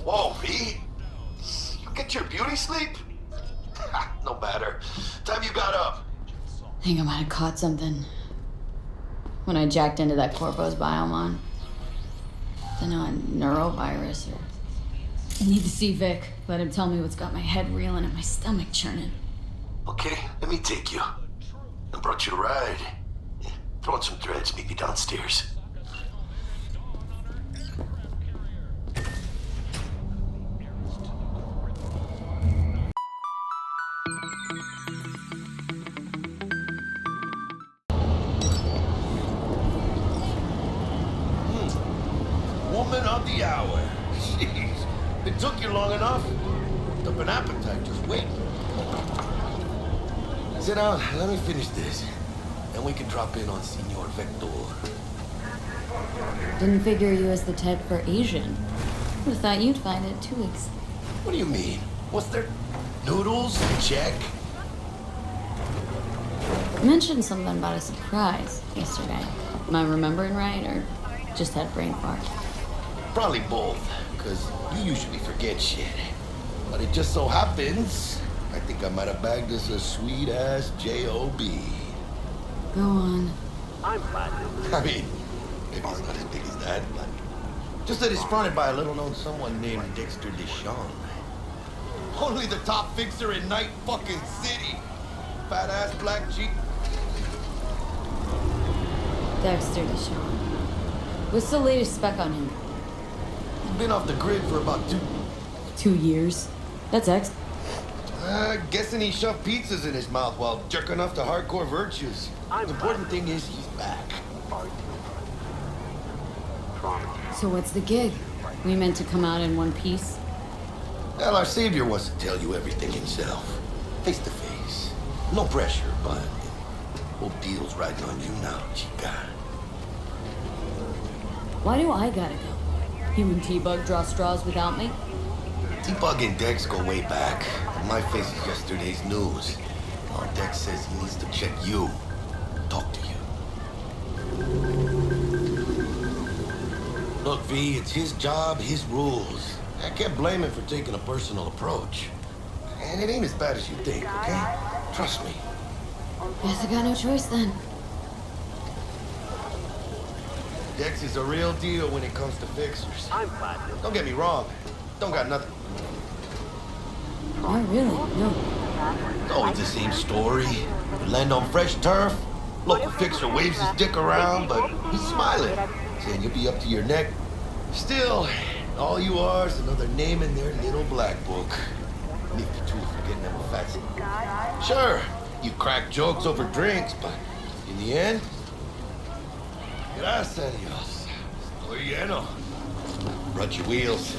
Whoa, V? You get your beauty sleep? No matter. Time you got up. I think I might have caught something when I jacked into that Corpo's biomon. Don't know, a neurovirus or... I need to see Vic. Let him tell me what's got my head reeling and my stomach churning. Okay, let me take you. I brought you a ride. Throw in some threads, meet me downstairs. Woman of the hour. Jeez, it took you long enough. Up an appetite, just wait. Sit down, let me finish this. Then we can drop in on Senor Vector. Didn't figure you as the type for Asian. Would've thought you'd find it 2 weeks. What do you mean? What's there? Noodles? Check. You mentioned something about a surprise yesterday. Am I remembering right, or just had brain fart? Probably both, because you usually forget shit. But it just so happens, I think I might have bagged us a sweet-ass J.O.B. Go on. I'm platinum. I mean, maybe it's not as big as that, but... just that it's fronted by a little-known someone named Dexter Deshawn. Only the top fixer in Night fucking City. Fat-ass black cheek. Dexter Deshawn. What's the latest spec on him? He's been off the grid for about 2 years? That's guessing he shoved pizzas in his mouth while jerking off to hardcore virtues. The important thing is he's back. So what's the gig? We meant to come out in one piece? Well, our savior wants to tell you everything himself. Face to face. No pressure, but whole deal's riding on you now, chica. Why do I gotta go? You and T-Bug draw straws without me? T-Bug and Dex go way back. And my face is yesterday's news. Now Dex says he needs to check you. Talk to you. Look, V, it's his job, his rules. I can't blame him for taking a personal approach. And it ain't as bad as you think, okay? Trust me. Guess I got no choice then. Dex is a real deal when it comes to fixers. I'm platinum. Don't get me wrong. Don't got nothing. Not really, no. It's always the same story. You land on fresh turf, local fixer waves his dick around, but he's smiling, saying you'll be up to your neck. Still, all you are is another name in their little black book. Nifty tool for getting them fancy. Sure, you crack jokes over drinks, but in the end, gracias a Dios. Estoy lleno. Brought your wheels.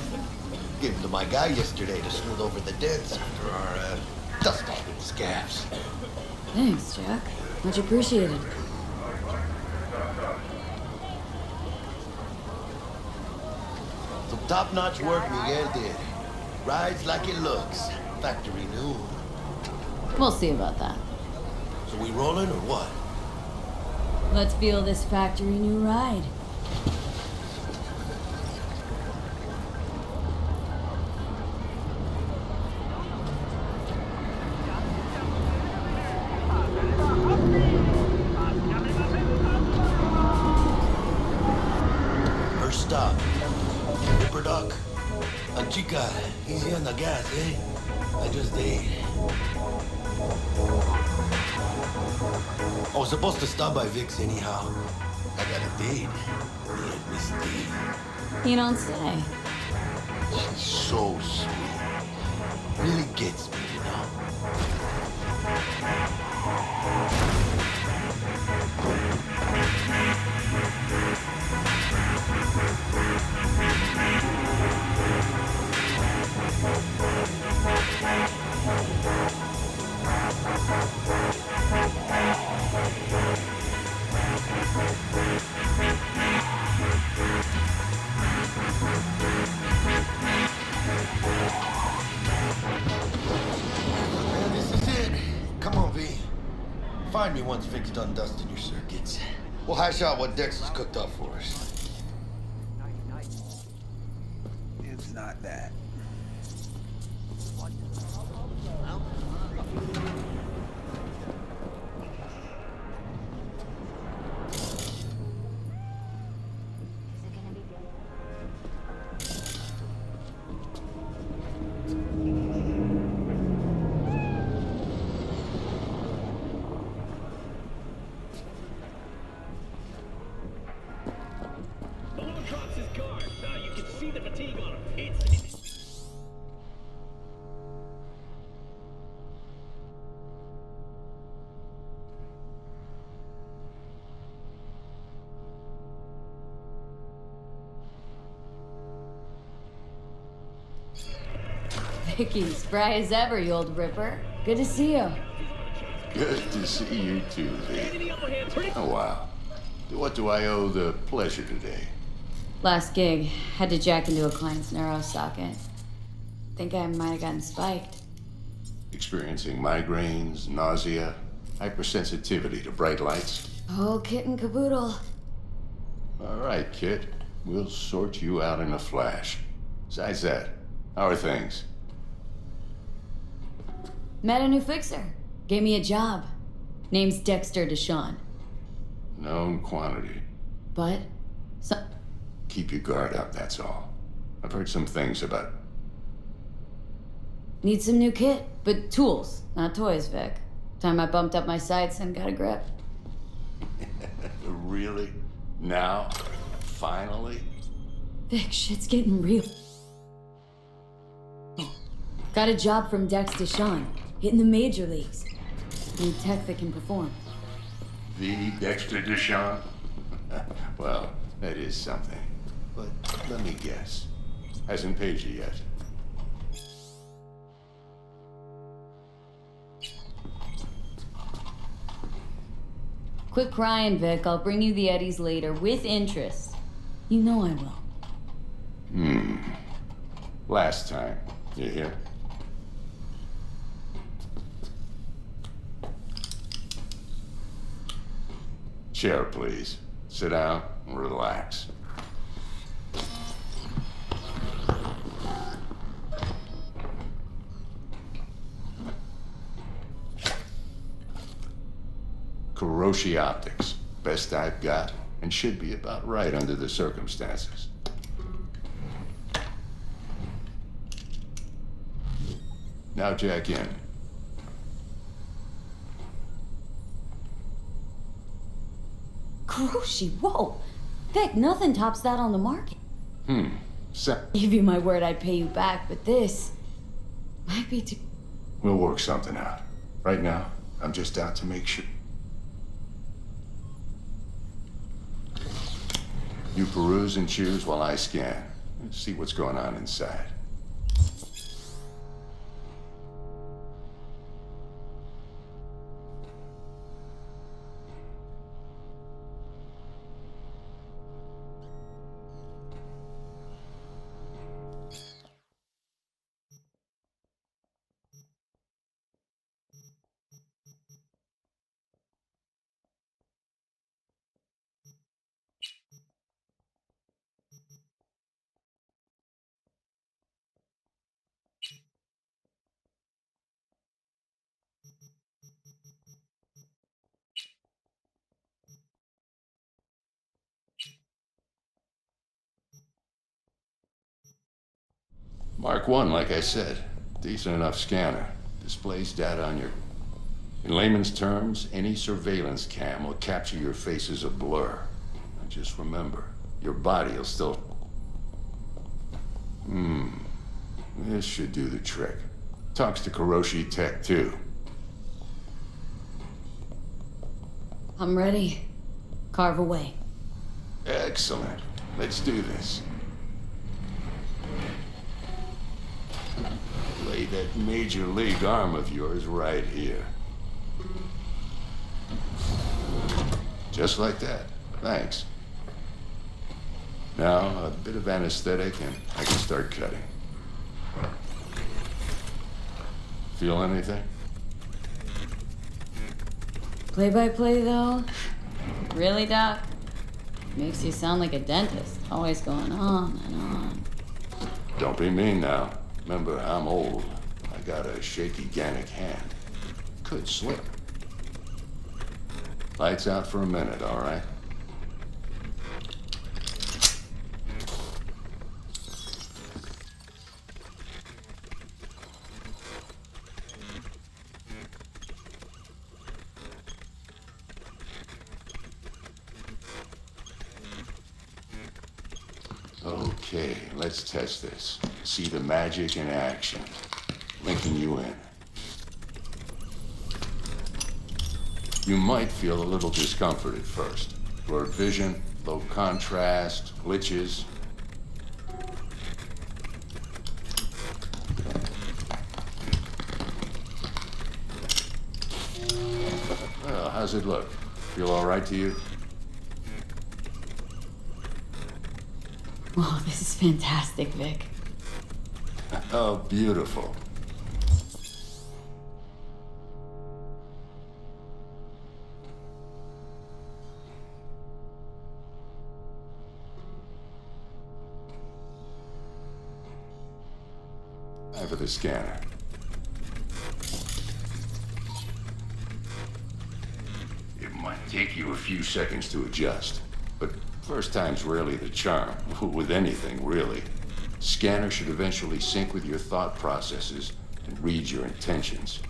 Gave them to my guy yesterday to smooth over the dents after our dust-off with the scabs. Thanks, Jack. Much appreciated. Some top-notch work Miguel did. Rides like it looks. Factory new. We'll see about that. So we rolling or what? Let's feel this factory new ride. First stop. Ripper Duck. Chica, easy on the gas, eh? I just ate. I was supposed to stop by Vic's anyhow. I got a date. Me and Miss D. You don't say. She's so sweet. Really gets me, you know? Man, this is it. Come on, V. Find me once Vic's done dusting your circuits. We'll hash out what Dex has cooked up for us. It's not got that. Vicky, spry as ever, you old ripper. Good to see you. Good to see you too, V. Oh, wow. What do I owe the pleasure today? Last gig, had to jack into a client's neuro socket. Think I might have gotten spiked. Experiencing migraines, nausea, hypersensitivity to bright lights? Oh, kit and caboodle. All right, kid. We'll sort you out in a flash. Besides that, how are things? Met a new fixer. Gave me a job. Name's Dexter Deshawn. Known quantity. But, Keep your guard up, that's all. I've heard some things about... Need some new kit, but tools, not toys, Vic. Time I bumped up my sights and got a grip. Really? Now? Finally? Vic, shit's getting real. Got a job from Dex Deshawn, hitting the major leagues. Need tech that can perform. The Dexter Deshawn? Well, that is something. But let me guess. Hasn't paid you yet. Quit crying, Vic. I'll bring you the Eddies later, with interest. You know I will. Last time. You hear? Chair, please. Sit down and relax. Kuroshi Optics. Best I've got, and should be about right under the circumstances. Now jack in. Kuroshi, whoa! Vic, nothing tops that on the market. Give you my word I'd pay you back, but this might be too... We'll work something out. Right now, I'm just out to make sure. You peruse and choose while I scan. See what's going on inside. Mark 1, like I said. Decent enough scanner. Displays data on your... In layman's terms, any surveillance cam will capture your face as a blur. And just remember, your body will still... This should do the trick. Talks to Kuroshi Tech, too. I'm ready. Carve away. Excellent. Let's do this. Lay that major league arm of yours right here. Just like that. Thanks. Now, a bit of anesthetic and I can start cutting. Feel anything? Play-by-play, though? Really, Doc? Makes you sound like a dentist. Always going on and on. Don't be mean now. Remember, I'm old. I got a shaky Gannic hand. Could slip. Lights out for a minute, all right? Okay, let's test this. See the magic in action. Linking you in. You might feel a little discomfort at first. Blurred vision, low contrast, glitches. Well, how's it look? Feel all right to you? Oh, this is fantastic, Vic. Oh, beautiful. Time for the scanner. It might take you a few seconds to adjust, but first time's rarely the charm, with anything, really. Scanner should eventually sync with your thought processes and read your intentions.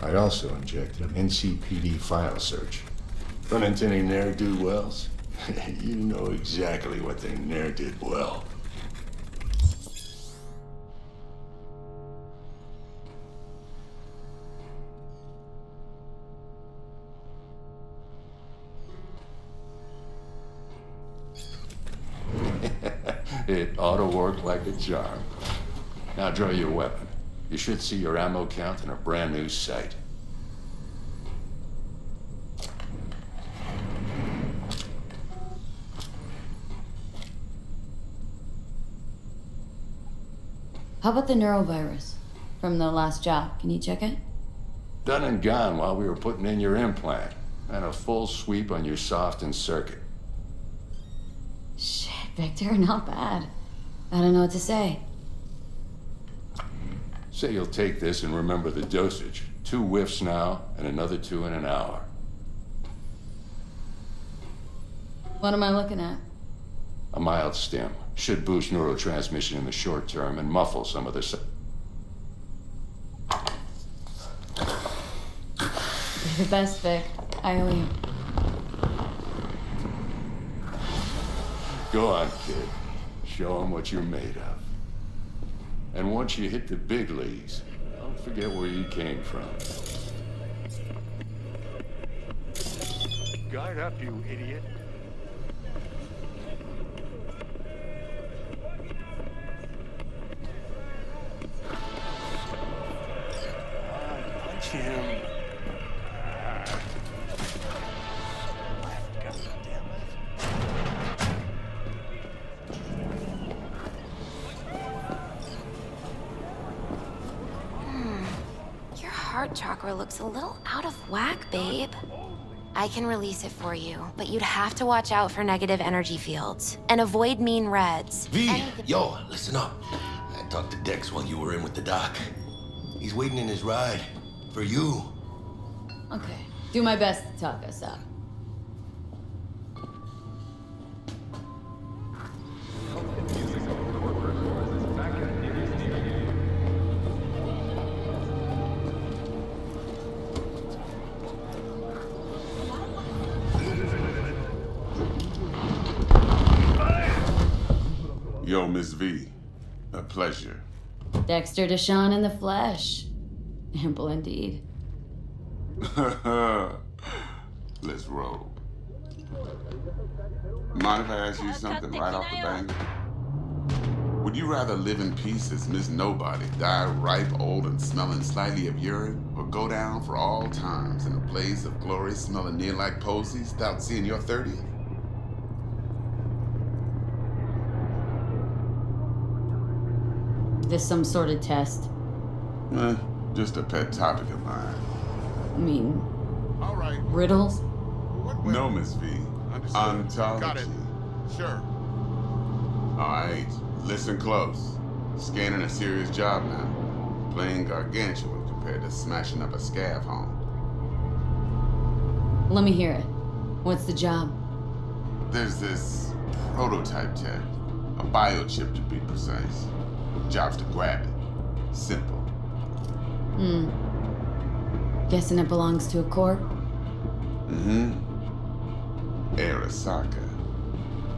I also injected an NCPD file search. Run into any ne'er-do-wells? You know exactly what they ne'er did well. It ought to work like a charm. Now draw your weapon. You should see your ammo count in a brand new sight. How about the neurovirus from the last job? Can you check it? Done and gone while we were putting in your implant. And a full sweep on your soft and circuit. Shit, Victor, not bad. I don't know what to say. Say you'll take this and remember the dosage. 2 whiffs now, and another 2 in an hour. What am I looking at? A mild stim. Should boost neurotransmission in the short term and muffle some of the... You're the best, Vic. I owe you. Go on, kid. Show them what you're made of. And once you hit the big leagues, don't forget where you came from. Guard up, you idiot. Punch him. Your heart chakra looks a little out of whack, babe. I can release it for you, but you'd have to watch out for negative energy fields and avoid mean reds. V, yo, listen up. I talked to Dex while you were in with the doc. He's waiting in his ride. For you. Okay, do my best to talk us up. Yo, Miss V. A pleasure. Dexter Deshawn in the flesh. Ample indeed. Let's roll. Mind if I ask you something right off the bat? Would you rather live in peace as Miss Nobody, die ripe, old, and smelling slightly of urine, or go down for all times in a blaze of glory smelling near like posies without seeing your 30th? This some sort of test? Just a pet topic of mine. I mean, All right. riddles? What No, Miss V. Understood. Ontology. Got it. Sure. Alright, listen close. Scanning a serious job now. Playing gargantuan compared to smashing up a scav home. Let me hear it. What's the job? There's this prototype tech. A biochip to be precise. Job's to grab it. Simple. Guessing it belongs to a corp? Mm-hmm. Arasaka.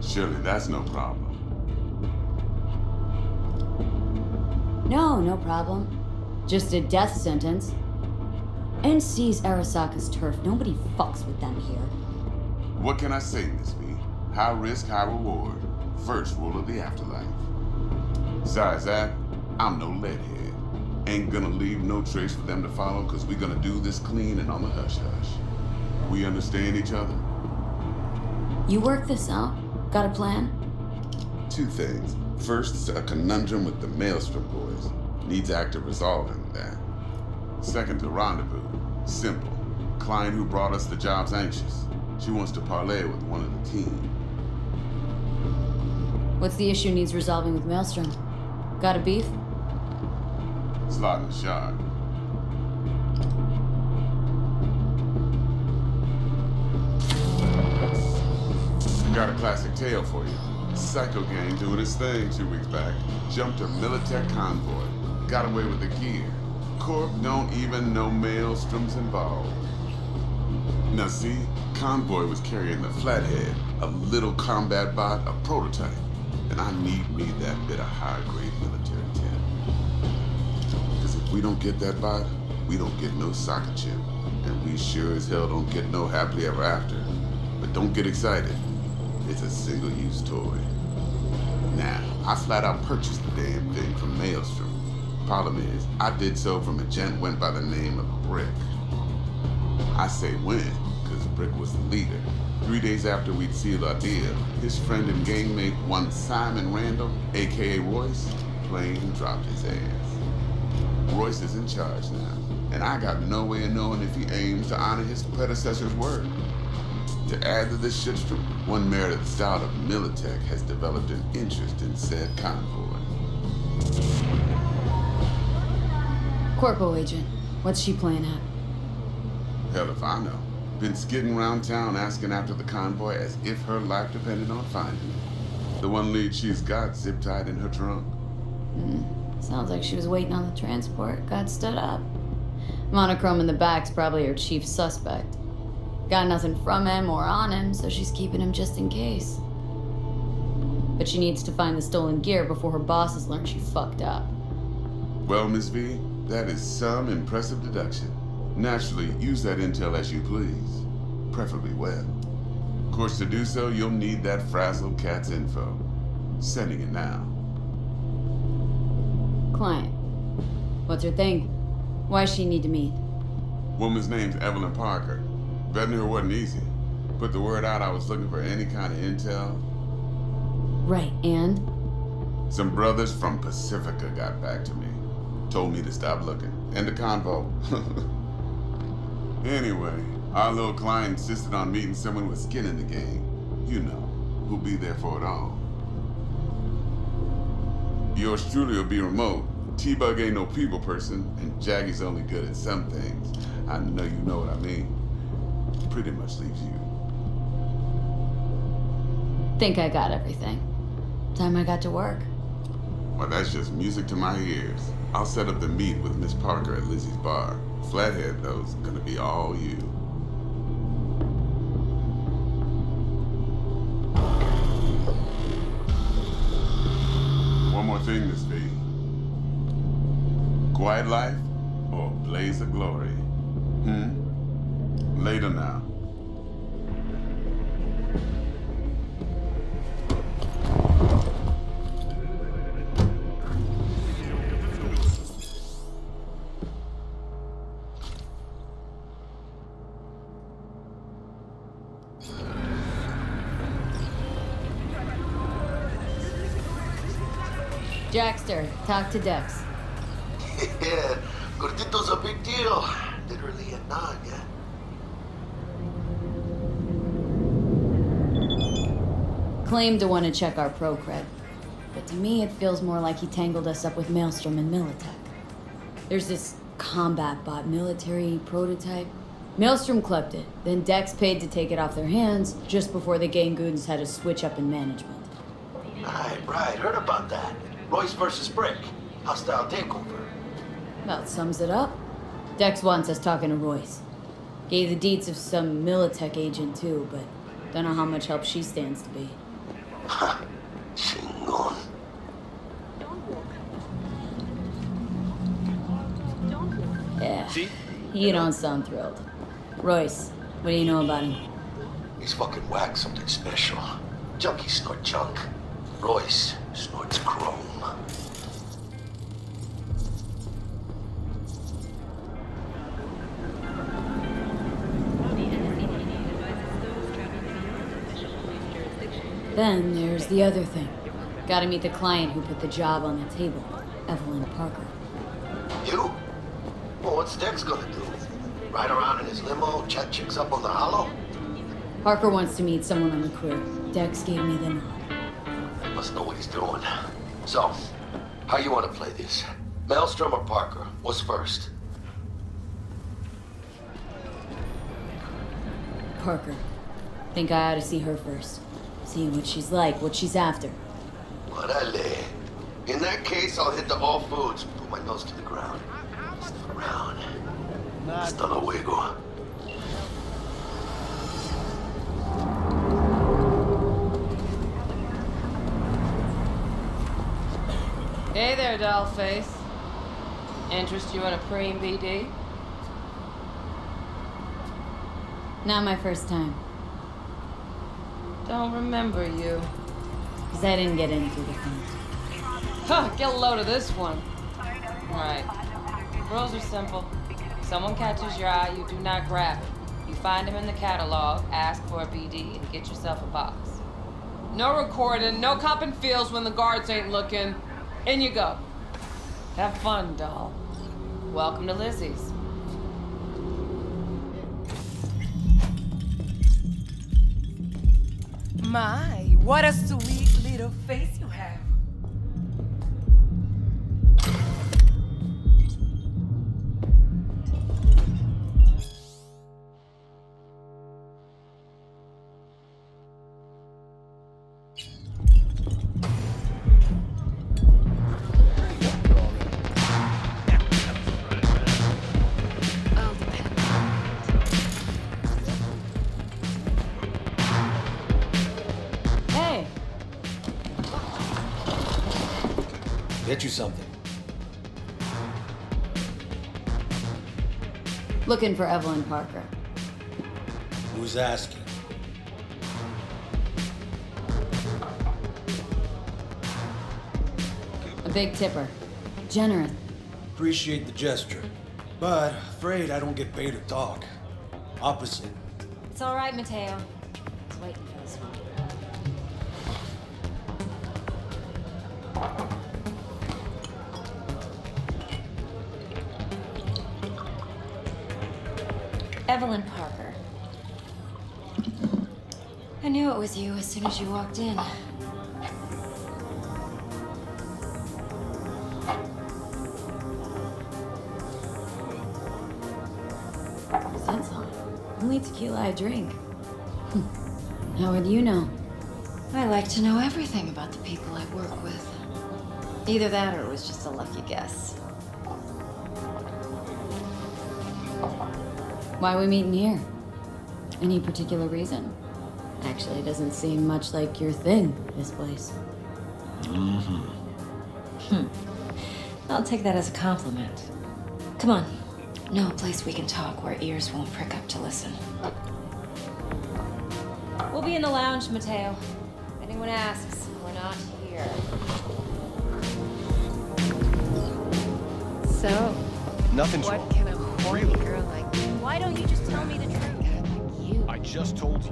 Surely that's no problem. No problem. Just a death sentence. NC's Arasaka's turf. Nobody fucks with them here. What can I say, Miss V? High risk, high reward. First rule of the afterlife. Besides that, I'm no leadhead. Ain't gonna leave no trace for them to follow, cause we gonna do this clean and on the hush-hush. We understand each other? You work this out? Got a plan? Two things. First, it's a conundrum with the Maelstrom boys. Needs active resolving with that. Second, the rendezvous. Simple. Client who brought us the job's anxious. She wants to parlay with one of the team. What's the issue needs resolving with Maelstrom? Got a beef? Slot in the shard. Got a classic tale for you. Psycho gang doing its thing 2 weeks back. Jumped a Militech convoy. Got away with the gear. Corp don't even know Maelstrom's involved. Now see, convoy was carrying the Flathead, a little combat bot, a prototype. And I need me that bit of high-grade military tech. Because if we don't get that bot, we don't get no socket chip. And we sure as hell don't get no happily ever after. But don't get excited. It's a single-use toy. Now, I flat out purchased the damn thing from Maelstrom. Problem is, I did so from a gent went by the name of Brick. I say when, because Brick was the leader. 3 days after we'd sealed our deal, his friend and gangmate, one Simon Randall, aka Royce, plain dropped his ass. Royce is in charge now, and I got no way of knowing if he aims to honor his predecessor's word. To add to this shitstorm, one Meredith Stout of Militech has developed an interest in said convoy. Corpo agent. What's she playing at? Hell if I know. Been skidding around town asking after the convoy as if her life depended on finding it. The one lead she's got zip-tied in her trunk. Sounds like she was waiting on the transport, got stood up. Monochrome in the back's probably her chief suspect. Got nothing from him or on him, so she's keeping him just in case. But she needs to find the stolen gear before her bosses learn she fucked up. Well, Miss V, that is some impressive deduction. Naturally, use that intel as you please. Preferably well. Of course, to do so, you'll need that frazzled cat's info. Sending it now. Client. What's her thing? Why does she need to meet? Woman's name's Evelyn Parker. Vetting her wasn't easy. Put the word out I was looking for any kind of intel. Right, and? Some brothers from Pacifica got back to me. Told me to stop looking. And the convo. Anyway, our little client insisted on meeting someone with skin in the game. You know, who'll be there for it all. Yours truly will be remote. T-Bug ain't no people person, and Jaggy's only good at some things. I know you know what I mean. Pretty much leaves you. Think I got everything. Time I got to work. Well, that's just music to my ears. I'll set up the meet with Miss Parker at Lizzie's bar. Flathead, though, is gonna be all you. One more thing, Miss V. Quiet life or blaze of glory? Later now. Jackster, talk to Dex. Yeah, Gordito's a big deal. Literally a nod, yeah. claimed to want to check our pro cred, but to me it feels more like he tangled us up with Maelstrom and Militech. There's this combat bot military prototype. Maelstrom clept it, then Dex paid to take it off their hands just before the Gangoons had a switch up in management. Right, heard about that. Royce versus Brick. Hostile takeover. About sums it up. Dex wants us talking to Royce. Gave the deeds of some Militech agent too, but don't know how much help she stands to be. Ha. Chingon. Yeah, you don't sound thrilled. Royce, what do you know about him? He's fucking whack, something special. Junkies snort junk. Royce snorts chrome. Then there's the other thing. Gotta meet the client who put the job on the table, Evelyn Parker. You? Well, what's Dex gonna do? Ride around in his limo, chat chicks up on the hollow? Parker wants to meet someone on the crew. Dex gave me the nod. He must know what he's doing. So, how you want to play this? Maelstrom or Parker? What's first? Parker. Think I ought to see her first. See what she's like, what she's after. Orale. In that case, I'll hit the all foods. Put my nose to the ground. Sniff around. Hasta luego. Hey there, dollface. Interest you in a preem BD? Not my first time. Don't remember you. Because I didn't get in through the front. Huh, get a load of this one. Right. Rules are simple. Someone catches your eye, you do not grab it. You find him in the catalog, ask for a BD, and get yourself a box. No recording, no copping feels when the guards ain't looking. In you go. Have fun, doll. Welcome to Lizzie's. My, what a sweet little face you have. Hey! Get you something. Looking for Evelyn Parker. Who's asking? A big tipper. Generous. Appreciate the gesture, but afraid I don't get paid to talk. Opposite. It's all right, Mateo. I was waiting for this one. Evelyn Parker. I knew it was you as soon as you walked in. Sense on. Only tequila I drink. How would you know? I like to know everything about the people I work with. Either that or it was just a lucky guess. Why are we meeting here? Any particular reason? Actually, it doesn't seem much like your thing, this place. I'll take that as a compliment. Come on. Know a place we can talk where ears won't prick up to listen. We'll be in the lounge, Mateo. If anyone asks, we're not here. So, Nothing's what wrong. can a horny girl like me? Why don't you just tell me the truth? You. I just told you.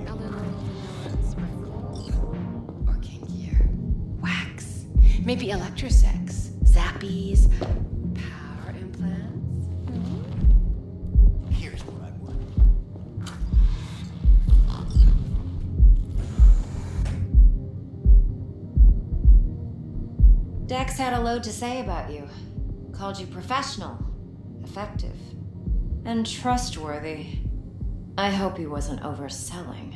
Or kinkier. Wax. Maybe electrosex. Zappies. Power implants. Here's what I want. Dex had a load to say about you. Called you professional, effective, and trustworthy. I hope he wasn't overselling.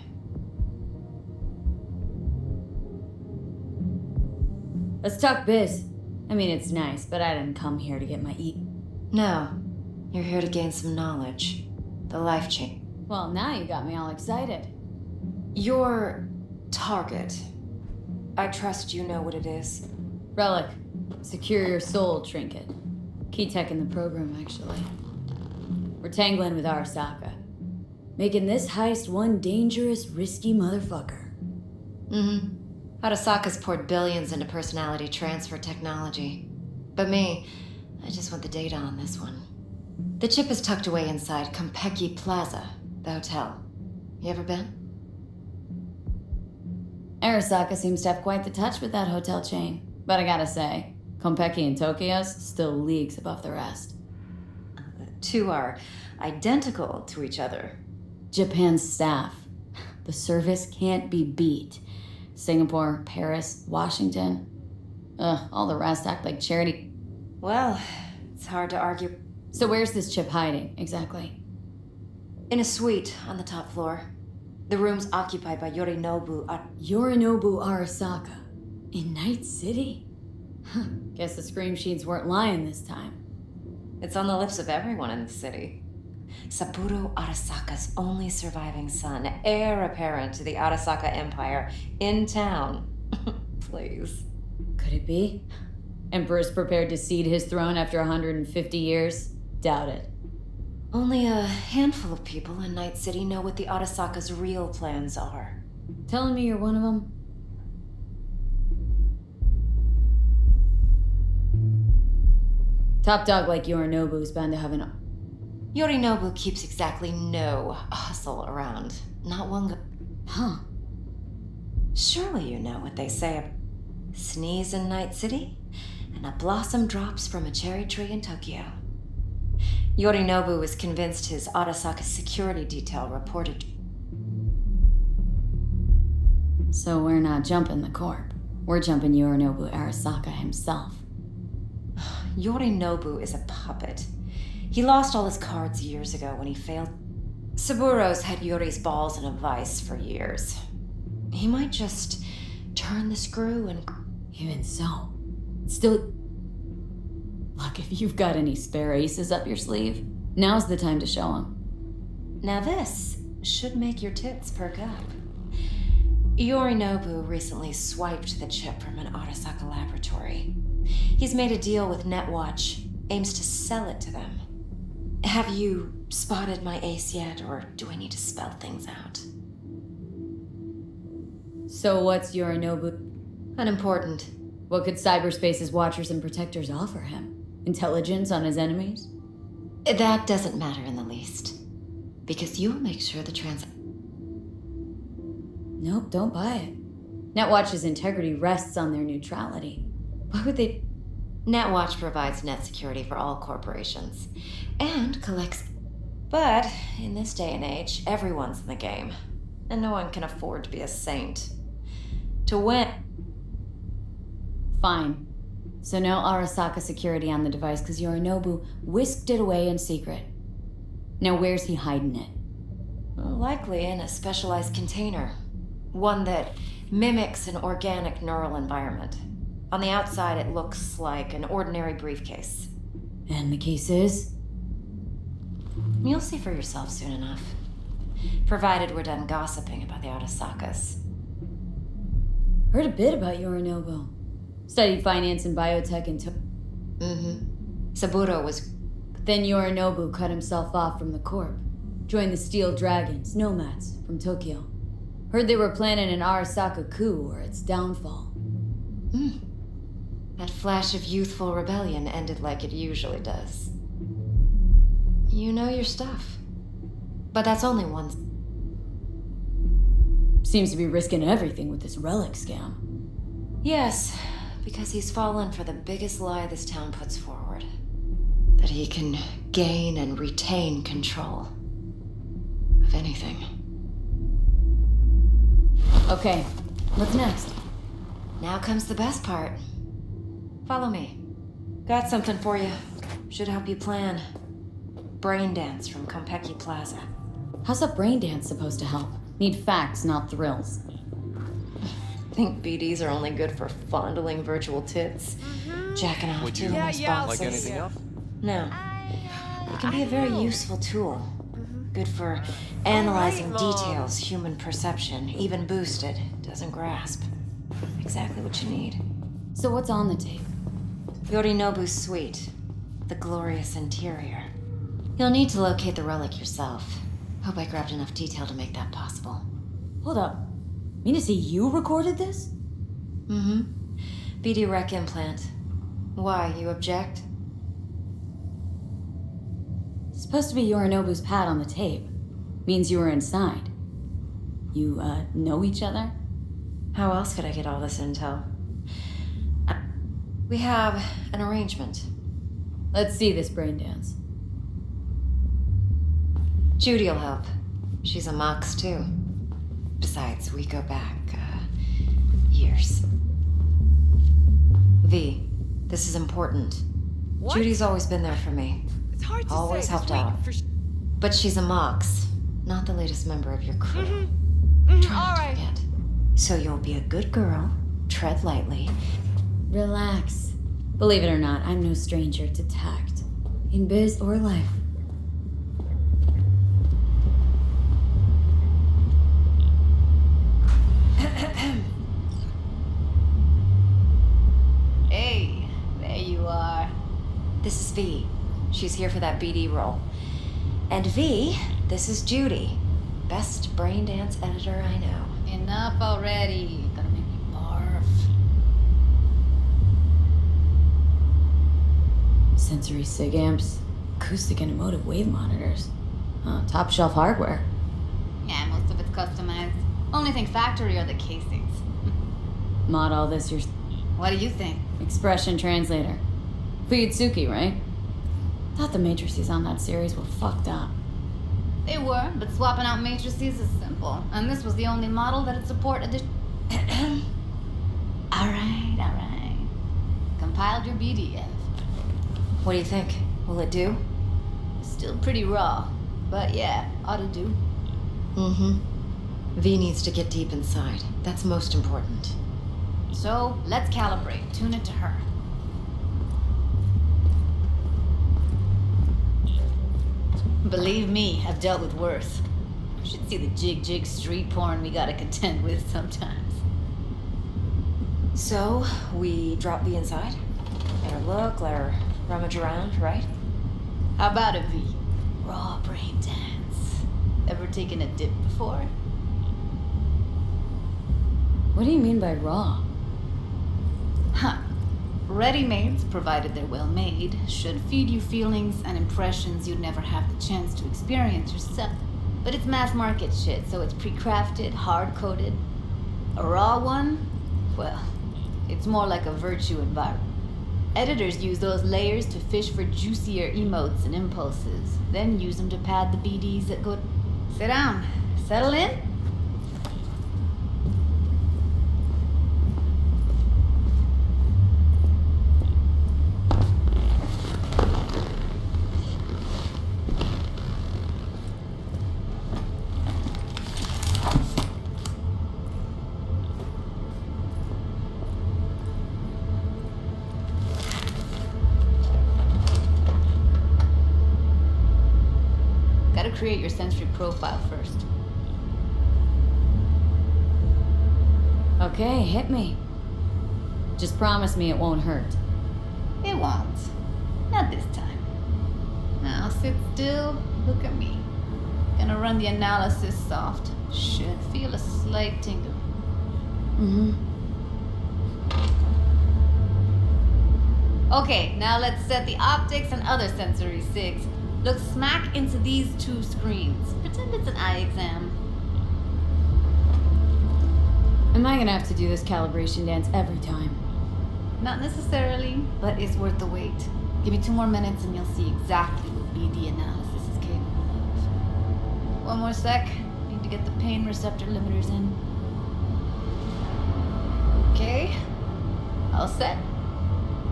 Let's talk biz. I mean, it's nice, but I didn't come here to get my eat. No, you're here to gain some knowledge. The life chain. Well, now you got me all excited. Your target. I trust you know what it is. Relic. Secure your soul trinket. Key tech in the program, actually. We're tangling with Arasaka. Making this heist one dangerous, risky motherfucker. Mm-hmm. Arasaka's poured billions into personality transfer technology. But me, I just want the data on this one. The chip is tucked away inside Konpeki Plaza, the hotel. You ever been? Arasaka seems to have quite the touch with that hotel chain. But I gotta say, Konpeki in Tokyo's still leagues above the rest. The two are identical to each other. Japan's staff. The service can't be beat. Singapore, Paris, Washington. All the rest act like charity. Well, it's hard to argue. So where's this chip hiding, exactly? In a suite on the top floor. The room's occupied by Yorinobu Arasaka. In Night City? Huh. Guess the scream sheets weren't lying this time. It's on the lips of everyone in the city. Saburo Arasaka's only surviving son, heir apparent to the Arasaka Empire, in town. Please. Could it be? Emperor's prepared to cede his throne after 150 years? Doubt it. Only a handful of people in Night City know what the Arasaka's real plans are. Telling me you're one of them? Top dog like Yorinobu's bound to have an... Yorinobu keeps exactly no hustle around. Not one Huh. Surely you know what they say. Sneeze in Night City, and a blossom drops from a cherry tree in Tokyo. Yorinobu was convinced his Arasaka security detail reported. So we're not jumping the Corp. We're jumping Yorinobu Arasaka himself. Yorinobu is a puppet. He lost all his cards years ago when he failed. Saburo's had Yori's balls in a vice for years. He might just turn the screw and... Even so, still... Look, if you've got any spare aces up your sleeve, now's the time to show them. Now this should make your tits perk up. Yorinobu recently swiped the chip from an Arasaka laboratory. He's made a deal with Netwatch, aims to sell it to them. Have you spotted my ace yet, or do I need to spell things out? So what's Yorinobu? Unimportant. What could cyberspace's watchers and protectors offer him? Intelligence on his enemies? That doesn't matter in the least. Because you'll make sure the Nope, don't buy it. Netwatch's integrity rests on their neutrality. Why would they... Netwatch provides net security for all corporations. And collects... But, in this day and age, everyone's in the game. And no one can afford to be a saint. To win... Fine. So no Arasaka security on the device because Yorinobu whisked it away in secret. Now where's he hiding it? Likely in a specialized container. One that mimics an organic neural environment. On the outside, it looks like an ordinary briefcase. And the case is? You'll see for yourself soon enough. Provided we're done gossiping about the Arasakas. Heard a bit about Yorinobu. Studied finance and biotech and Saburo was... But then Yorinobu cut himself off from the Corp. Joined the Steel Dragons, nomads, from Tokyo. Heard they were planning an Arasaka coup or its downfall. That flash of youthful rebellion ended like it usually does. You know your stuff. But that's only one... Seems to be risking everything with this relic scam. Yes, because he's fallen for the biggest lie this town puts forward. That he can gain and retain control of anything. Okay, what's next? Now comes the best part. Follow me. Got something for you. Should help you plan. Brain dance from Konpeki Plaza. How's a brain dance supposed to help? Need facts, not thrills. Think BDs are only good for fondling virtual tits? Jacking off Would to you in those boxes? like anything else? No. It can be a very useful tool. Good for analyzing details human perception, even boosted, doesn't grasp. Exactly what you need. So what's on the tape? Yorinobu's suite. The glorious interior. You'll need to locate the relic yourself. Hope I grabbed enough detail to make that possible. Hold up. Mean to say you recorded this? Mm-hmm. BD rec implant. Why, you object? It's supposed to be Yorinobu's pad on the tape. Means you were inside. You, know each other? How else could I get all this intel? We have an arrangement. Let's see this brain dance. Judy'll help. She's a Mox, too. Besides, we go back, years. V, this is important. What? Judy's always been there for me. It's hard to Always say. helped Just out. wait But she's a Mox, not the latest member of your crew. for... Try not all to right. forget. So you'll be a good girl, tread lightly. Relax. Believe it or not, I'm no stranger to tact. In biz or life. Hey, there you are. This is V. She's here for that BD role. And V, this is Judy. Best brain dance editor I know. Enough already. Gonna make me barf. Sensory sig amps, acoustic and emotive wave monitors. Top shelf hardware. Yeah, most of it's customized. Only thing factory are the casings. Mod all this your What do you think? expression translator. Fuyutsuki, right? Thought the matrices on that series were fucked up. They were, but swapping out matrices is simple. And this was the only model that'd support addition. Alright. Compiled your BDF. What do you think? Will it do? Still pretty raw. But yeah, ought to do. Mm-hmm. V needs to get deep inside. That's most important. So, let's calibrate. Tune it to her. Believe me, I've dealt with worse. You should see the jig street porn we gotta contend with sometimes. So, we drop V inside? Let her look, let her rummage around, right? How about a V? Raw brain dance. Ever taken a dip before? What do you mean by raw? Huh. Ready-mades, provided they're well made, should feed you feelings and impressions you'd never have the chance to experience yourself. But it's mass market shit, so it's pre-crafted, hard-coded. A raw one? Well, it's more like a virtue environment. Editors use those layers to fish for juicier emotes and impulses, then use them to pad the BDs that go... Sit down. Settle in. Gotta create your sensory profile first. Okay, hit me. Just promise me it won't hurt. It won't. Not this time. Now sit still, look at me. Gonna run the analysis soft. Should feel a slight tingle. Mm-hmm. Okay, now let's set the optics and other sensory sigs. Look smack into these two screens. Pretend it's an eye exam. Am I gonna have to do this calibration dance every time? Not necessarily, but it's worth the wait. Give me 2 more minutes and you'll see exactly what BD analysis is capable of. One more sec. Need to get the pain receptor limiters in. Okay. All set.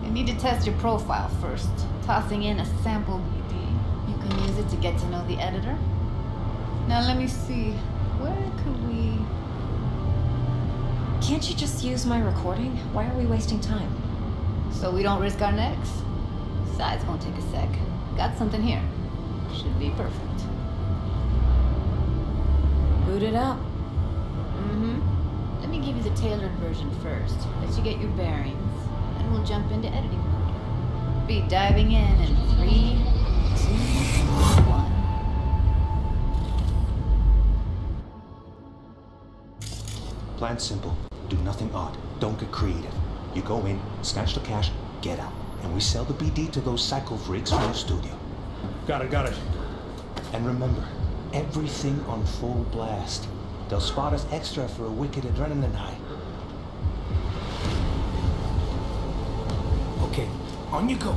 You need to test your profile first, tossing in a sample BD. You can use it to get to know the editor. Now let me see, where could we... Can't you just use my recording? Why are we wasting time? So we don't risk our necks? Besides, won't take a sec. Got something here. Should be perfect. Boot it up. Let me give you the tailored version first. Let you get your bearings. Then we'll jump into editing mode. Be diving in 3, 2, 1. Plan's simple. Do nothing odd. Don't get creative. You go in, snatch the cash, get out. And we sell the BD to those psycho freaks from the studio. Got it. And remember, everything on full blast. They'll spot us extra for a wicked adrenaline high. Okay, on you go.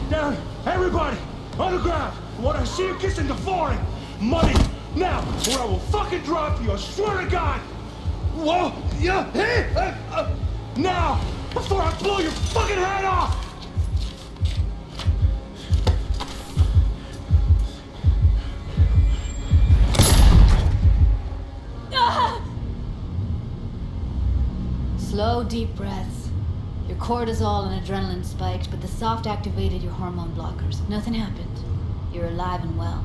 Down! Everybody! On the ground! What I see you kissing the flooring! Money! Now! Or I will fucking drop you! I swear to God! Whoa! Yeah! Hey! Now! Before I blow your fucking head off! Slow, deep breaths. Your cortisol and adrenaline spiked, but the soft activated your hormone blockers. Nothing happened. You're alive and well.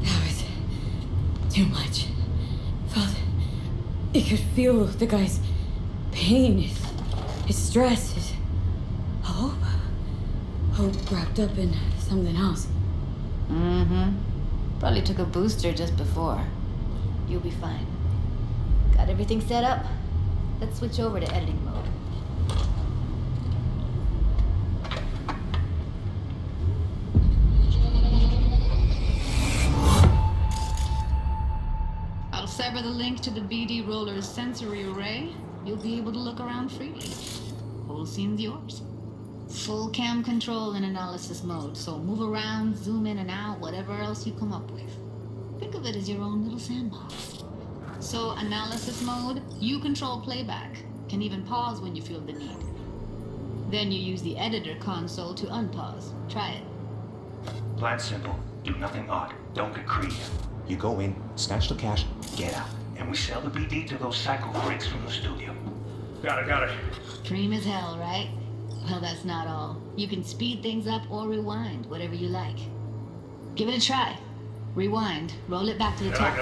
That was too much. You could feel the guy's pain, his stress, his hope wrapped up in something else. Probably took a booster just before. You'll be fine. Got everything set up? Let's switch over to editing mode. I'll sever the link to the BD roller's sensory array. You'll be able to look around freely. Whole scene's yours. Full cam control in analysis mode, so move around, zoom in and out, whatever else you come up with. Think of it as your own little sandbox. So, analysis mode, you control playback. Can even pause when you feel the need. Then you use the editor console to unpause. Try it. Plan's simple. Do nothing odd. Don't get creative. You go in, snatch the cash, get out. And we sell the BD to those psycho freaks from the studio. Got it. Dream as hell, right? Well, that's not all. You can speed things up or rewind, whatever you like. Give it a try. Rewind. Roll it back to the top.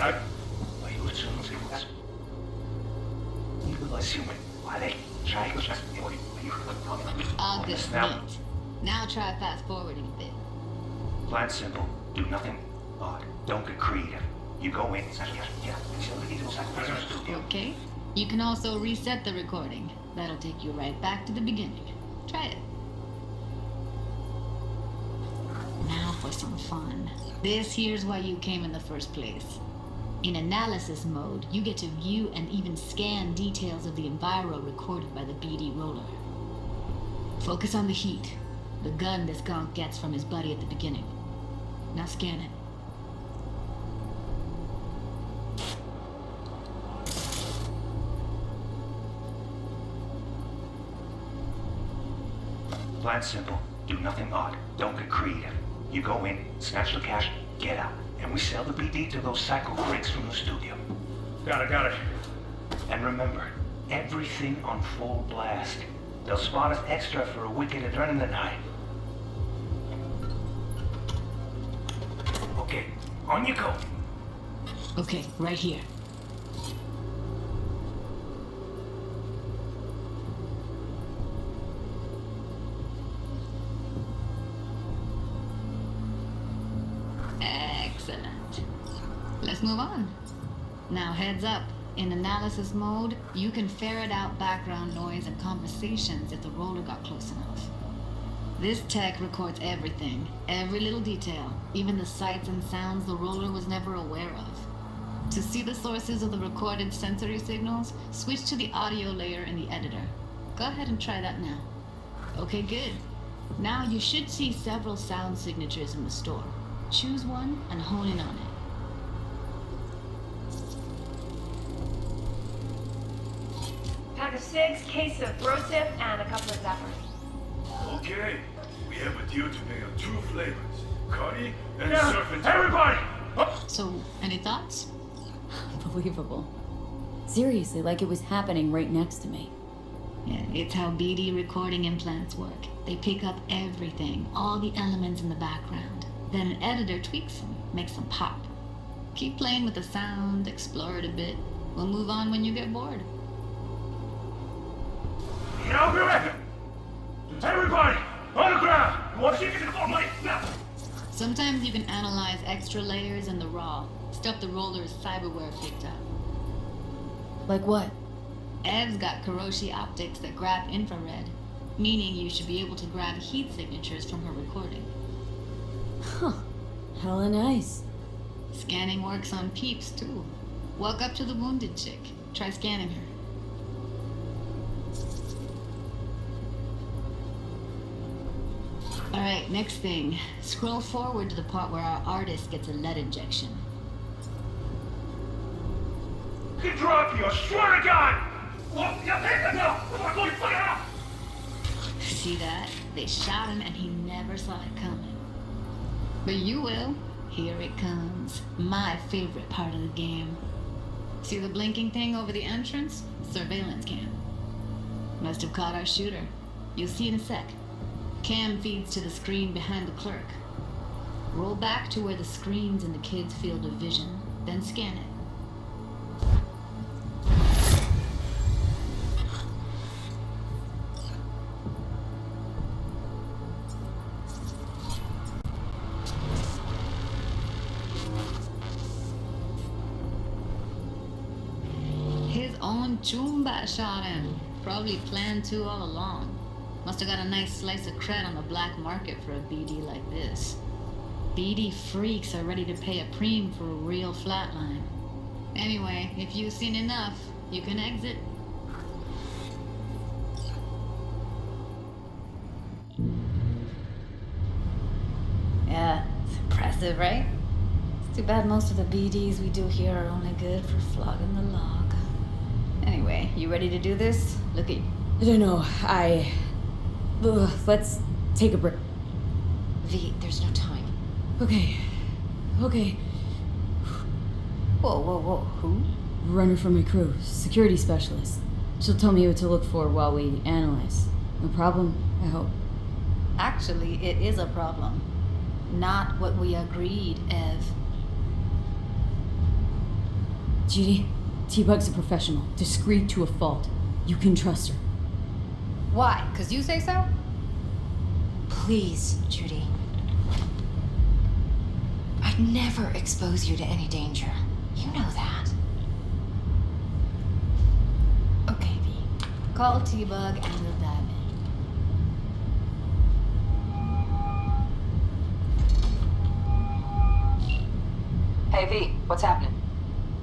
August neat. Now try fast forwarding a bit. Plan's simple. Do nothing odd. Don't get creative. You go in, Okay. You can also reset the recording. That'll take you right back to the beginning. Try it. Now for some fun. This here's why you came in the first place. In analysis mode, you get to view and even scan details of the enviro recorded by the BD roller. Focus on the heat, the gun this gonk gets from his buddy at the beginning. Now scan it. Plan's simple. Do nothing odd. Don't get creative. You go in, snatch the cash, get out. And we sell the BD to those psycho freaks from the studio. Got it. And remember, everything on full blast. They'll spot us extra for a wicked adrenaline high. Okay, on you go. Okay, right here. Excellent. Let's move on. Now heads up. In analysis mode, you can ferret out background noise and conversations if the roller got close enough. This tech records everything, every little detail, even the sights and sounds the roller was never aware of. To see the sources of the recorded sensory signals, switch to the audio layer in the editor. Go ahead and try that now. Okay, good. Now you should see several sound signatures in the store. Choose one and hone in on it. Pack of 6, case of Brosip, and a couple of Zappers. Okay, we have a deal to make up 2 flavors. Cuddy and surf and everybody! So, any thoughts? Unbelievable. Seriously, like it was happening right next to me. Yeah, it's how BD recording implants work. They pick up everything, all the elements in the background. Then an editor tweaks them, makes them pop. Keep playing with the sound, explore it a bit. We'll move on when you get bored. I'll be right. Everybody, on the ground! What you can afford money now? Sometimes you can analyze extra layers in the raw, stuff the roller's cyberware picked up. Like what? Ev's got Kiroshi optics that grab infrared, meaning you should be able to grab heat signatures from her recording. Huh. Hella nice. Scanning works on peeps, too. Walk up to the wounded chick. Try scanning her. Alright, next thing. Scroll forward to the part where our artist gets a lead injection. I can drop you, I swear to God! What? No! I'm going to fight out! See that? They shot him and he never saw it coming. But you will. Here it comes. My favorite part of the game. See the blinking thing over the entrance? Surveillance cam. Must have caught our shooter. You'll see in a sec. Cam feeds to the screen behind the clerk. Roll back to where the screen's in the kid's field of vision, then scan it. His own Chumba shot him. Probably planned to all along. Must have got a nice slice of cred on the black market for a BD like this. BD freaks are ready to pay a preem for a real flatline. Anyway, if you've seen enough, you can exit. Yeah, it's impressive, right? It's too bad most of the BDs we do here are only good for flogging the log. Anyway, you ready to do this? Look at you. I don't know, let's take a break. V, there's no time. Okay. Whoa. Who? Runner from my crew, security specialist. She'll tell me what to look for while we analyze. No problem, I hope. Actually, it is a problem. Not what we agreed, Ev. Judy, T-Bug's a professional, discreet to a fault. You can trust her. Why? 'Cause you say so? Please, Judy. I'd never expose you to any danger. You know that. Okay, V. Call T-Bug and we'll dive in. Hey, V, what's happening?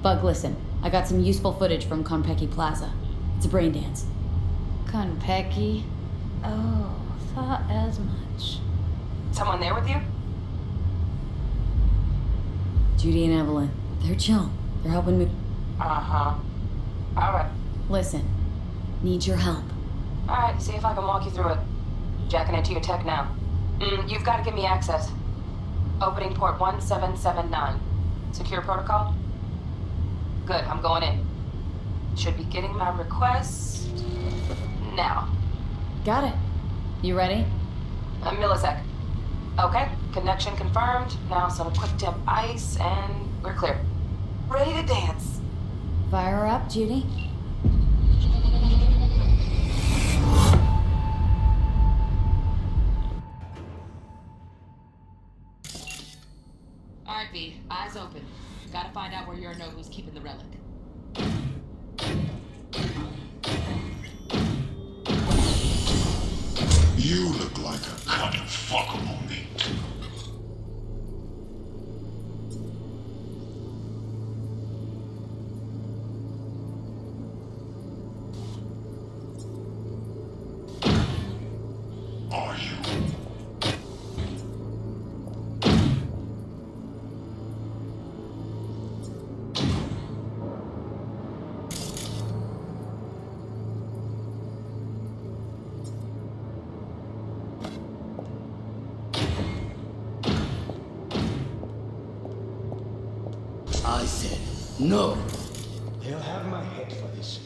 Bug, listen. I got some useful footage from Konpeki Plaza. It's a brain dance. Konpeki? Oh, thought as much. Someone there with you? Judy and Evelyn. They're chill. They're helping me. Uh-huh. All right. Listen. Need your help. All right, see if I can walk you through it. Jacking into your tech now. You've got to give me access. Opening port 1779. Secure protocol? Good, I'm going in. Should be getting my request now. Got it. You ready? A millisec. Okay, connection confirmed. Now some quick temp ice, and we're clear. Ready to dance. Fire her up, Judy. All right, V, eyes open. Gotta find out where you know who's keeping the relic. You look like a cut of fuckable meat. Are you? said no. They'll have my head for this.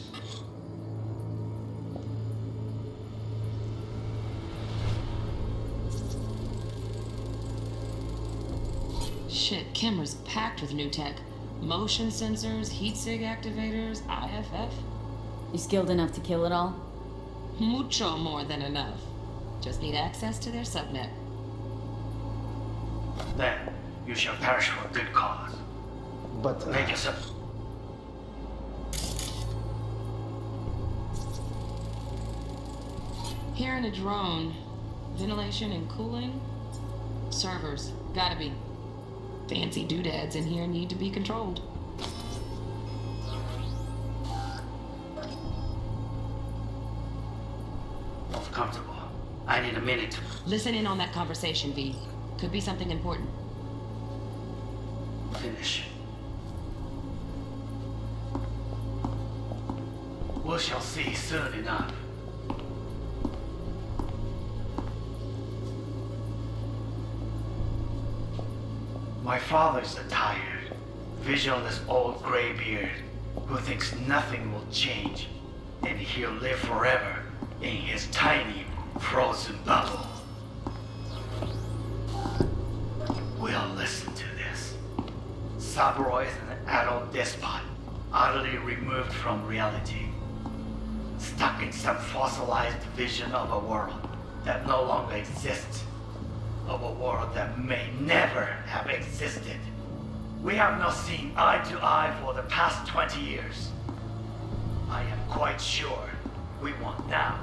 Shit, camera's packed with new tech. Motion sensors, heat sig activators, IFF. You skilled enough to kill it all? Mucho more than enough. Just need access to their subnet. Then you shall perish for a good cause. But Make yourself. Here in a drone, ventilation and cooling? Servers, gotta be. Fancy doodads in here need to be controlled. Most comfortable. I need a minute to Listen in on that conversation, V. Could be something important. finish. We shall see soon enough. My father is a tired, visionless old graybeard who thinks nothing will change and he'll live forever in his tiny, frozen bubble. We'll listen to this. Cyberoi is an adult despot, utterly removed from reality, stuck in some fossilized vision of a world that no longer exists, of a world that may never have existed. We have not seen eye to eye for the past 20 years. I am quite sure we want now.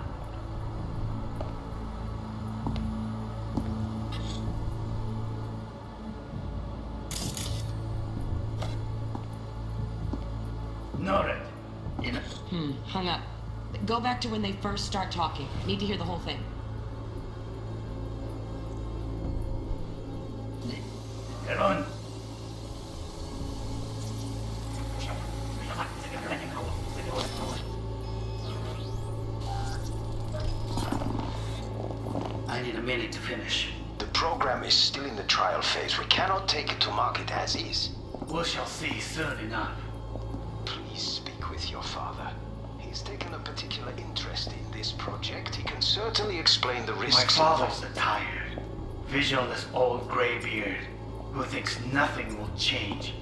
Noted. Hung up. Go back to when they first start talking. Need to hear the whole thing. Run. I need a minute to finish. The program is still in the trial phase. We cannot take it to market as is. We shall see soon enough. Please speak with your father. He's taken a particular interest in this project. He can certainly explain the risks. My father's a tired, visionless old graybeard who thinks nothing will change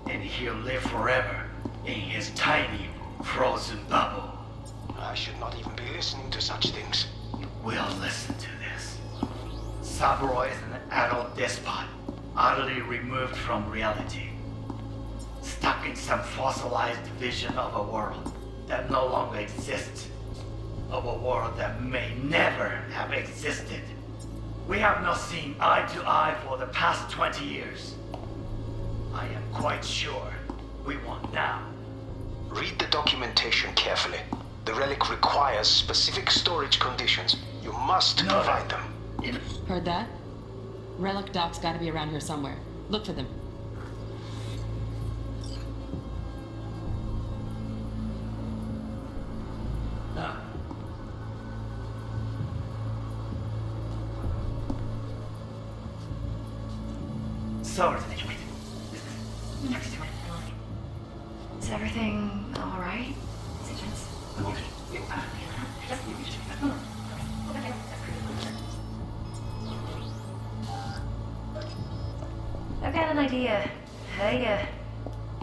and he'll live forever in his tiny, frozen bubble. I should not even be listening to such things. You will listen to this. Cyberoi is an adult despot, utterly removed from reality, stuck in some fossilized vision of a world that no longer exists, of a world that may never have existed. We have not seen eye to eye for the past 20 years. I am quite sure we want now. Read the documentation carefully. The relic requires specific storage conditions. You must provide them. Heard that? Relic docs gotta be around here somewhere. Look for them. Is everything alright? I've got an idea. Hey,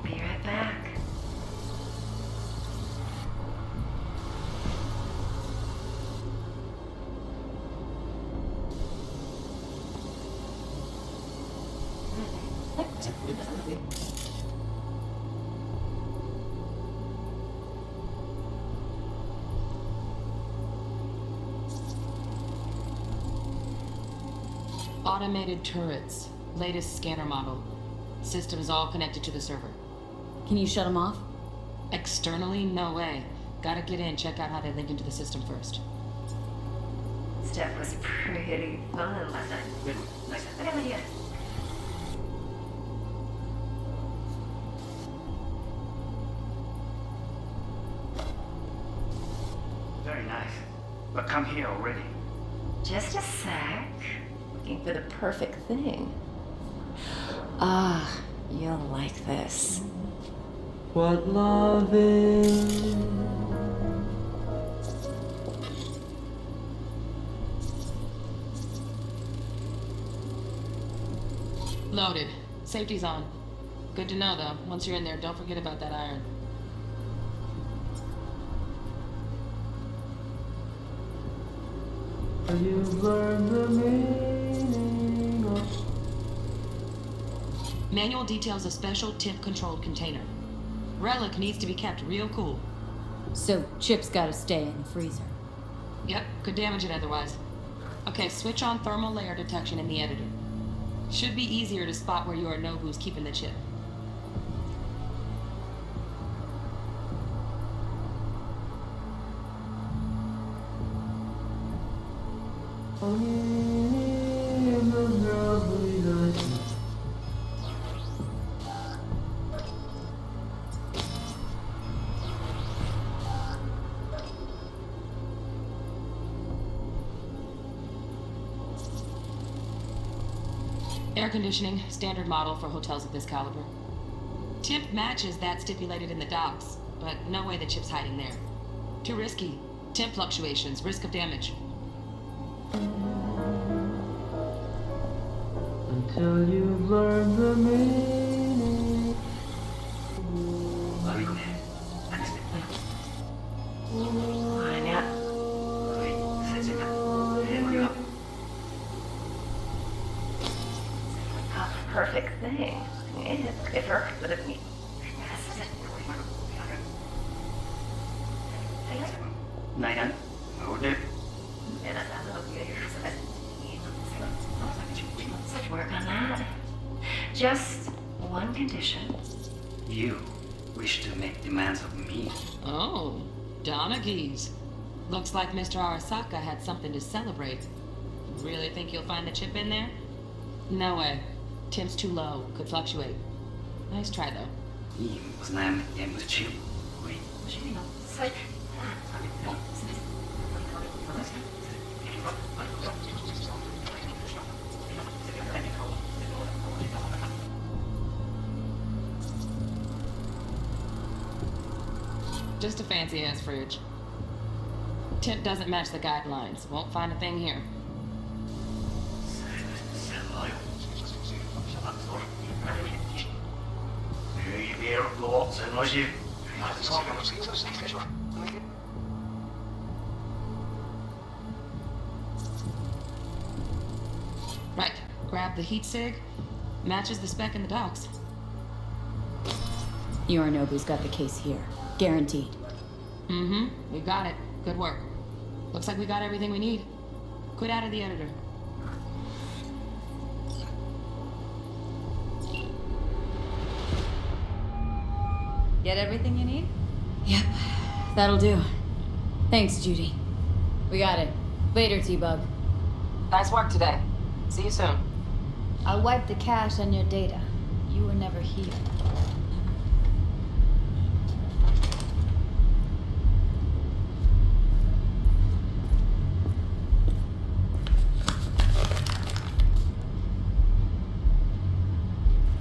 be right back. Automated turrets. Latest scanner model. Systems all connected to the server. Can you shut them off? Externally, no way. Gotta get in, check out how they link into the system first. Stuff was pretty fun last night. I got an idea. Very nice. But come here already. Just a sec. Looking for the perfect thing. Ah, you'll like this. what love is. Loaded. Safety's on. Good to know, though. Once you're in there, don't forget about that iron. You've learned the meaning of... Manual details a special temp-controlled container. Relic needs to be kept real cool. So Chip's gotta stay in the freezer. Yep, could damage it otherwise. Okay, switch on thermal layer detection in the editor. Should be easier to spot where Yorinobu's keeping the chip. Air conditioning, standard model for hotels of this caliber. Temp matches that stipulated in the docs, but no way the chip's hiding there. Too risky. Temp fluctuations, risk of damage. Until you've learned the meaning. Perfect thing. Quiver, but it means. Nayan, order. Work on that. Just one condition. You wish to make demands of me. Oh, Donaghys. Looks like Mr. Arasaka had something to celebrate. Really think you'll find the chip in there? No way. Temp's too low. Could fluctuate. Nice try, though. 이 무슨 묻지? 우리 Just a fancy-ass fridge. Temp doesn't match the guidelines. Won't find a thing here. Right. Grab the heat sig. Matches the spec in the docs. Yorinobu's got the case here. Guaranteed. Mm-hmm. We got it. Good work. Looks like we got everything we need. Quit out of the editor. Get everything you need? Yep. That'll do. Thanks, Judy. We got it. Later, T-Bug. Nice work today. See you soon. I'll wipe the cache on your data. You were never here.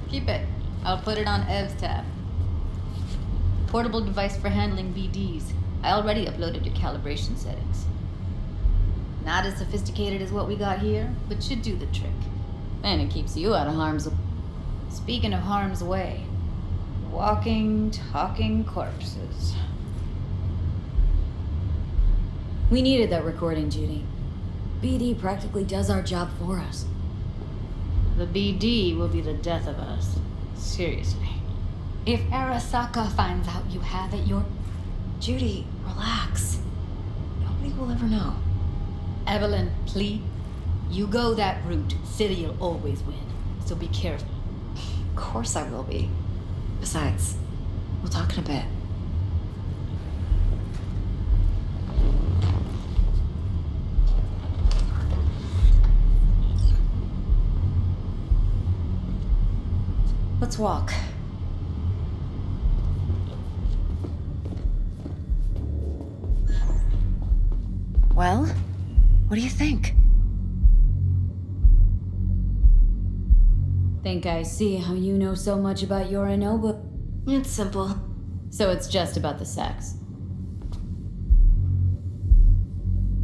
Keep it. I'll put it on Ev's tab. Portable device for handling BDs. I already uploaded your calibration settings. Not as sophisticated as what we got here, but should do the trick. And it keeps you out of harm's way. Speaking of harm's way, walking, talking corpses. We needed that recording, Judy. BD practically does our job for us. The BD will be the death of us. Seriously. If Arasaka finds out you have it, you're... Judy, relax. Nobody will ever know. Evelyn, please. You go that route, City'll always win. So be careful. Of course I will be. Besides, we'll talk in a bit. Let's walk. Well, what do you think? Think I see how you know so much about Yorinobu. It's simple. So it's just about the sex.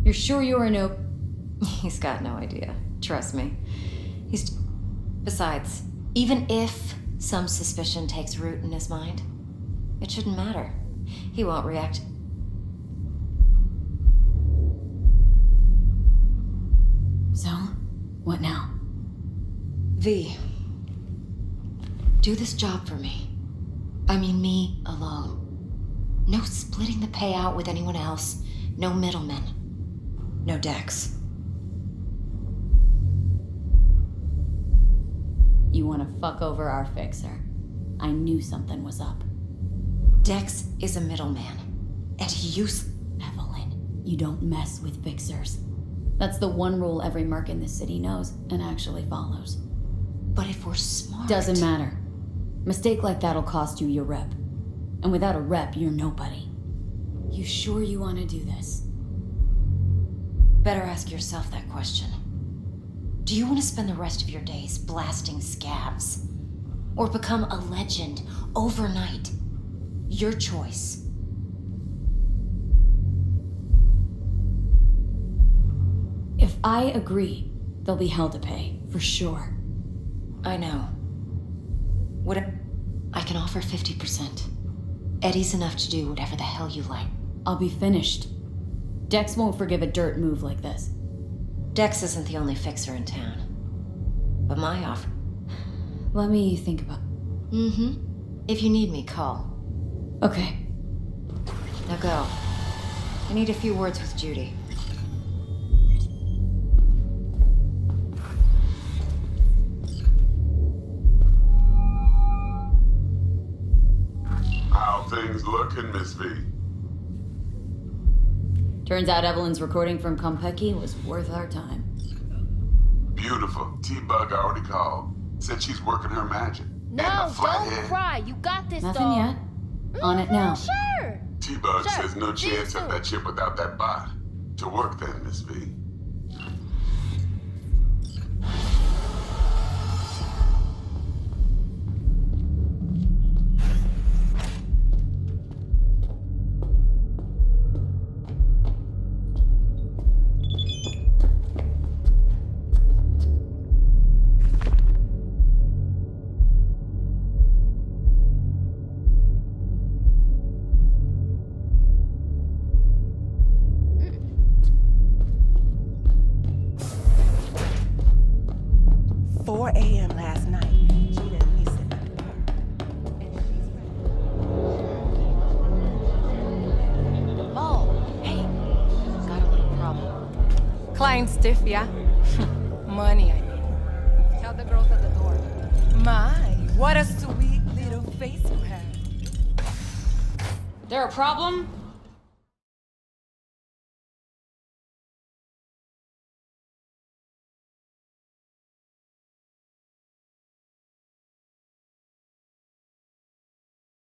You're sure you're an op- He's got no idea. Trust me. Besides, even if some suspicion takes root in his mind, it shouldn't matter. He won't react. So, what now? V, do this job for me. I mean me alone. No splitting the payout with anyone else. No middlemen. No Dex. You want to fuck over our fixer. I knew something was up. Dex is a middleman. And he used... Evelyn, you don't mess with fixers. That's the one rule every merc in this city knows and actually follows. But if we're smart... Doesn't matter. Mistake like that'll cost you your rep. And without a rep, you're nobody. You sure you want to do this? Better ask yourself that question. Do you want to spend the rest of your days blasting scabs? Or become a legend overnight? Your choice. If I agree, there'll be hell to pay, for sure. I know. I can offer 50%. Eddie's enough to do whatever the hell you like. I'll be finished. Dex won't forgive a dirt move like this. Dex isn't the only fixer in town. But my offer... Let me think about... If you need me, call. Okay. Now go. I need a few words with Judy. How things looking, Miss V? Turns out Evelyn's recording from Konpeki was worth our time. Beautiful. T-Bug already called. Said she's working her magic. No, don't cry. You got this, Nothing dog. yet. On it now. Sure. T-Bug Sure. says no chance of that chip without that bot. To work then, Miss V. Last night, she didn't listen to her. Oh, hey. Got a little problem. Client stiff, yeah? Money, I mean. Tell the girls at the door. My, what a sweet little face you have. There a problem?